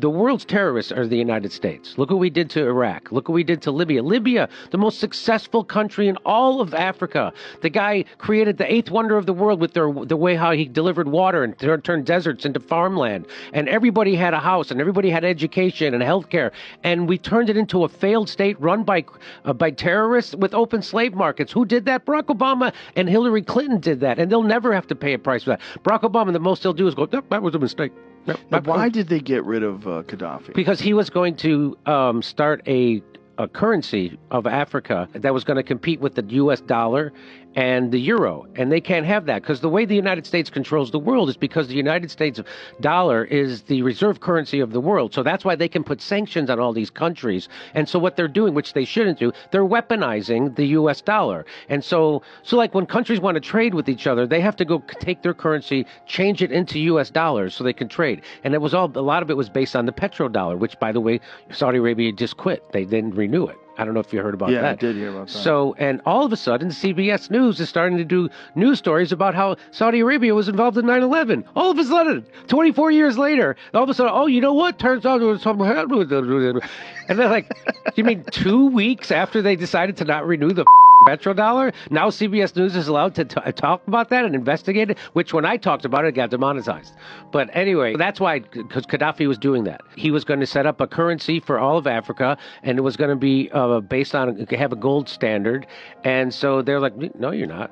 The world's terrorists are the United States. Look what we did to Iraq. Look what we did to Libya. Libya, the most successful country in all of Africa. The guy created the eighth wonder of the world with the way how he delivered water and turned deserts into farmland. And everybody had a house and everybody had education and healthcare. And we turned it into a failed state run by terrorists with open slave markets. Who did that? Barack Obama and Hillary Clinton did that. And they'll never have to pay a price for that. Barack Obama, the most they'll do is go, nope, that was a mistake. But why did they get rid of Gaddafi? Because he was going to start a currency of Africa that was going to compete with the U.S. dollar and the euro. And they can't have that because the way the United States controls the world is because the United States dollar is the reserve currency of the world. So that's why they can put sanctions on all these countries. And so what they're doing, which they shouldn't do, they're weaponizing the U.S. dollar. And so like when countries want to trade with each other, they have to go take their currency, change it into U.S. dollars so they can trade. And it was a lot of it was based on the petrodollar, which, by the way, Saudi Arabia just quit. They didn't renew it. I don't know if you heard about that. Yeah, I did hear about that. So, and all of a sudden, CBS News is starting to do news stories about how Saudi Arabia was involved in 9/11. All of a sudden, 24 years later, all of a sudden, oh, you know what? Turns out there was something happened. And they're like, you mean 2 weeks after they decided to not renew the petrodollar? Now CBS News is allowed to talk about that and investigate it, which when I talked about it, got demonetized. But anyway, that's why, because Gaddafi was doing that. He was going to set up a currency for all of Africa, and it was going to be based on, have a gold standard. And so they're like, no, you're not.